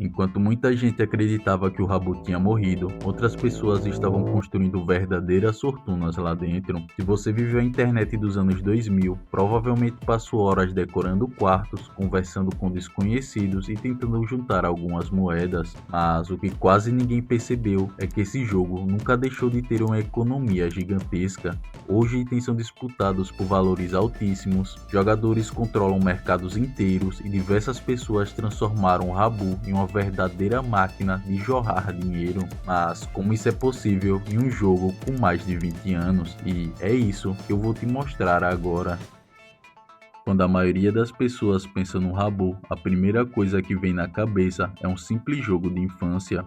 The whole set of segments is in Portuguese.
Enquanto muita gente acreditava que o Rabu tinha morrido, outras pessoas estavam construindo verdadeiras fortunas lá dentro. Se você viveu a internet dos anos 2000, provavelmente passou horas decorando quartos, conversando com desconhecidos e tentando juntar algumas moedas. Mas o que quase ninguém percebeu é que esse jogo nunca deixou de ter uma economia gigantesca. Hoje itens são disputados por valores altíssimos, jogadores controlam mercados inteiros e diversas pessoas transformaram o Rabu em uma verdadeira máquina de jorrar dinheiro. Mas como isso é possível em um jogo com mais de 20 anos? E é isso que eu vou te mostrar agora. Quando a maioria das pessoas pensa no Rabu, a primeira coisa que vem na cabeça é um simples jogo de infância.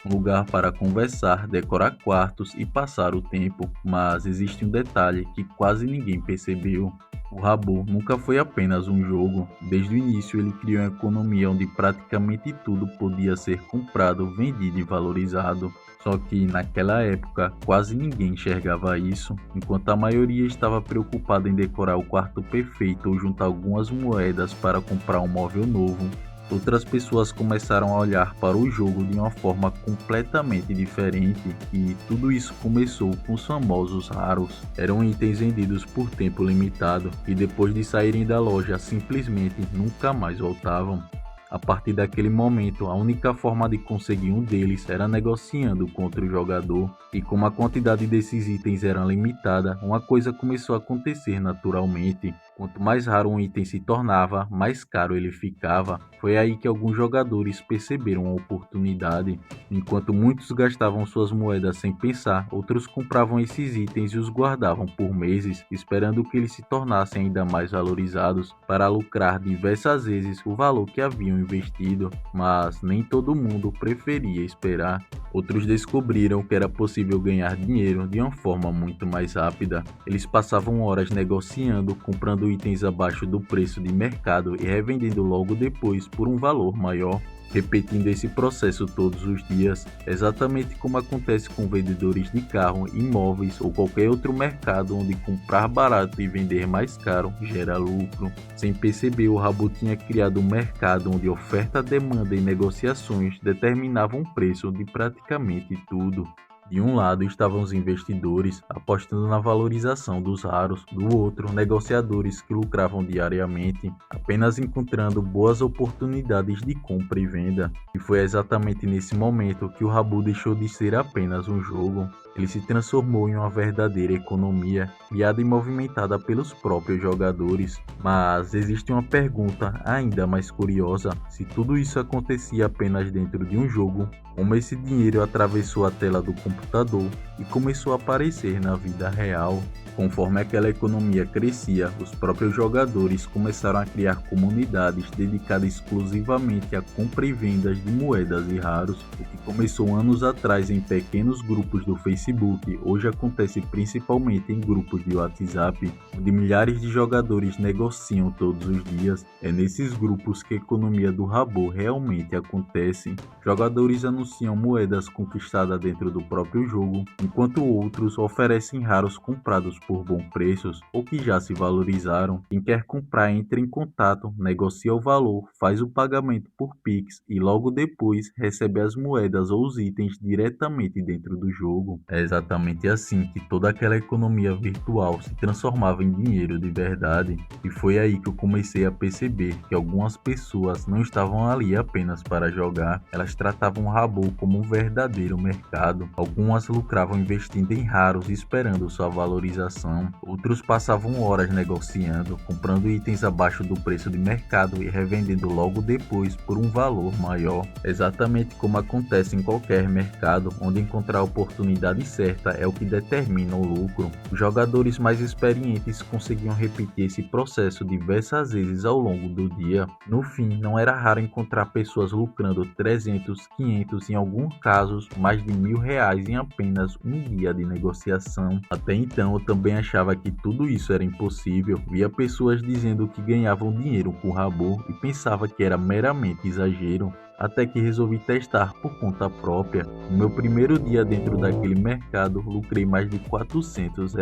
Um lugar para conversar, decorar quartos e passar o tempo, mas existe um detalhe que quase ninguém percebeu. O Rabu nunca foi apenas um jogo. Desde o início ele criou uma economia onde praticamente tudo podia ser comprado, vendido e valorizado. Só que naquela época quase ninguém enxergava isso, enquanto a maioria estava preocupada em decorar o quarto perfeito ou juntar algumas moedas para comprar um móvel novo. Outras pessoas começaram a olhar para o jogo de uma forma completamente diferente, e tudo isso começou com os famosos raros. Eram itens vendidos por tempo limitado e depois de saírem da loja simplesmente nunca mais voltavam. A partir daquele momento, a única forma de conseguir um deles era negociando com outro jogador, e como a quantidade desses itens era limitada, uma coisa começou a acontecer naturalmente. Quanto mais raro um item se tornava, mais caro ele ficava. Foi aí que alguns jogadores perceberam a oportunidade. Enquanto muitos gastavam suas moedas sem pensar, outros compravam esses itens e os guardavam por meses, esperando que eles se tornassem ainda mais valorizados, para lucrar diversas vezes o valor que haviam investido. Mas nem todo mundo preferia esperar. Outros descobriram que era possível ganhar dinheiro de uma forma muito mais rápida. Eles passavam horas negociando, comprando itens abaixo do preço de mercado e revendendo logo depois por um valor maior, repetindo esse processo todos os dias, exatamente como acontece com vendedores de carro, imóveis ou qualquer outro mercado onde comprar barato e vender mais caro gera lucro. Sem perceber, o Rabu tinha criado um mercado onde oferta, demanda e negociações determinavam o preço de praticamente tudo. De um lado estavam os investidores, apostando na valorização dos raros, do outro, negociadores que lucravam diariamente, apenas encontrando boas oportunidades de compra e venda. E foi exatamente nesse momento que o Rabu deixou de ser apenas um jogo. Ele se transformou em uma verdadeira economia, criada e movimentada pelos próprios jogadores. Mas existe uma pergunta ainda mais curiosa: se tudo isso acontecia apenas dentro de um jogo, como esse dinheiro atravessou a tela do computador e começou a aparecer na vida real? Conforme aquela economia crescia, os próprios jogadores começaram a criar comunidades dedicadas exclusivamente à compra e venda de moedas e raros. O que começou anos atrás em pequenos grupos do Facebook, hoje acontece principalmente em grupos de WhatsApp, onde milhares de jogadores negociam todos os dias. É nesses grupos que a economia do Rabu realmente acontece. Jogadores anunciam moedas conquistadas dentro do próprio jogo, enquanto outros oferecem raros comprados por bons preços ou que já se valorizaram. Quem quer comprar entra em contato, negocia o valor, faz o pagamento por Pix e logo depois recebe as moedas ou os itens diretamente dentro do jogo. É exatamente assim que toda aquela economia virtual se transformava em dinheiro de verdade. E foi aí que eu comecei a perceber que algumas pessoas não estavam ali apenas para jogar, elas tratavam o Rabu como um verdadeiro mercado. Algumas lucravam investindo em raros e esperando sua valorização. Outros passavam horas negociando, comprando itens abaixo do preço de mercado e revendendo logo depois por um valor maior. Exatamente como acontece em qualquer mercado, onde encontrar a oportunidade certa é o que determina o lucro. Os jogadores mais experientes conseguiam repetir esse processo diversas vezes ao longo do dia. No fim, não era raro encontrar pessoas lucrando 300, 500 em alguns casos mais de R$ 1.000 em apenas um dia de negociação. Até então eu também achava que tudo isso era impossível, via pessoas dizendo que ganhavam dinheiro com o Rabu e pensava que era meramente exagero, até que resolvi testar por conta própria. No meu primeiro dia dentro daquele mercado, lucrei mais de R$ 400.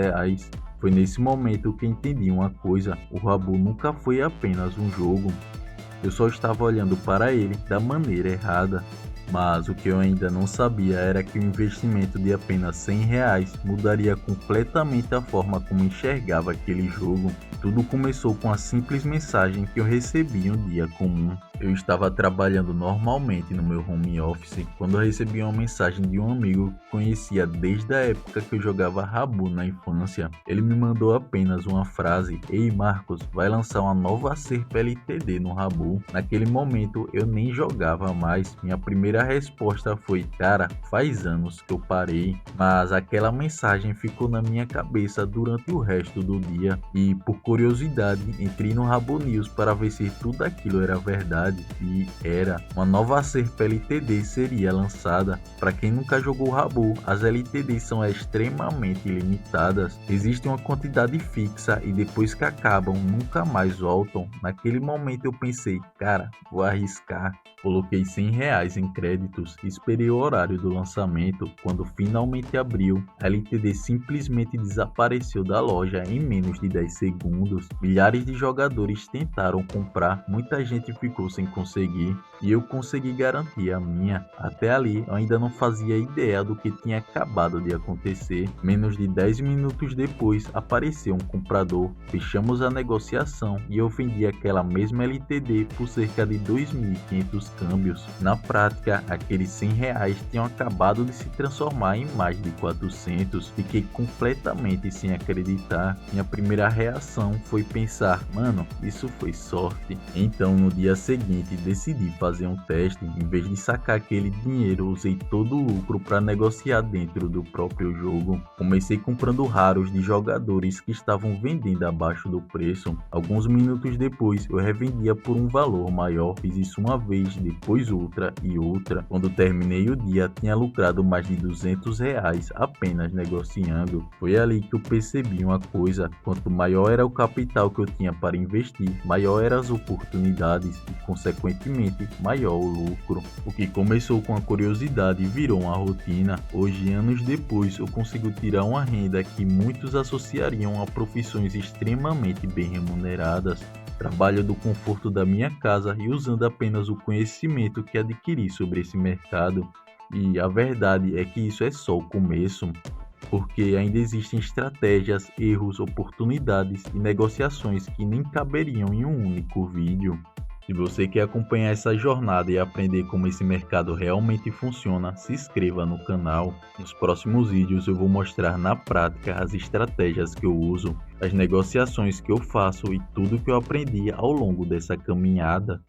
Foi nesse momento que entendi uma coisa: o Rabu nunca foi apenas um jogo. Eu só estava olhando para ele da maneira errada. Mas o que eu ainda não sabia era que o investimento de apenas R$ 100 mudaria completamente a forma como enxergava aquele jogo. Tudo começou com a simples mensagem que eu recebi em um dia comum. Eu estava trabalhando normalmente no meu home office quando eu recebi uma mensagem de um amigo que conhecia desde a época que eu jogava Rabu na infância. Ele me mandou apenas uma frase: "Ei Marcos, vai lançar uma nova Serpa LTD no Rabu." Naquele momento eu nem jogava mais. Minha primeira resposta foi: "Cara, faz anos que eu parei." Mas aquela mensagem ficou na minha cabeça durante o resto do dia e, por curiosidade, entrei no Rabu News para ver se tudo aquilo era verdade. E era. Uma nova Serpa LTD seria lançada. Para quem nunca jogou Rabu, as LTDs são extremamente limitadas. Existe uma quantidade fixa e depois que acabam, nunca mais voltam. Naquele momento eu pensei: cara, vou arriscar. Coloquei R$ 100 em créditos e esperei o horário do lançamento. Quando finalmente abriu, a LTD simplesmente desapareceu da loja em menos de 10 segundos. Milhares de jogadores tentaram comprar, muita gente ficou sem conseguir e eu consegui garantir a minha. Até ali eu ainda não fazia ideia do que tinha acabado de acontecer. Menos de 10 minutos depois apareceu um comprador, fechamos a negociação e eu vendi aquela mesma LTD por cerca de 2.500 câmbios. Na prática, aqueles R$ 100 tinham acabado de se transformar em mais de 400. Fiquei completamente sem acreditar. Minha primeira reação foi pensar: mano, isso foi sorte. Então no dia seguinte decidi fazer um teste. Em vez de sacar aquele dinheiro, usei todo o lucro para negociar dentro do próprio jogo. Comecei comprando raros de jogadores que estavam vendendo abaixo do preço. Alguns minutos depois eu revendia por um valor maior. Fiz isso uma vez, depois outra e outra. Quando terminei o dia, tinha lucrado mais de R$ 200 apenas negociando. Foi ali que eu percebi uma coisa: quanto maior era o capital que eu tinha para investir, maior eram as oportunidades e, consequentemente, maior o lucro. O que começou com a curiosidade virou uma rotina. Hoje, anos depois, eu consigo tirar uma renda que muitos associariam a profissões extremamente bem remuneradas. Trabalho do conforto da minha casa e usando apenas o conhecimento que adquiri sobre esse mercado. E a verdade é que isso é só o começo, porque ainda existem estratégias, erros, oportunidades e negociações que nem caberiam em um único vídeo. Se você quer acompanhar essa jornada e aprender como esse mercado realmente funciona, se inscreva no canal. Nos próximos vídeos eu vou mostrar na prática as estratégias que eu uso, as negociações que eu faço e tudo que eu aprendi ao longo dessa caminhada.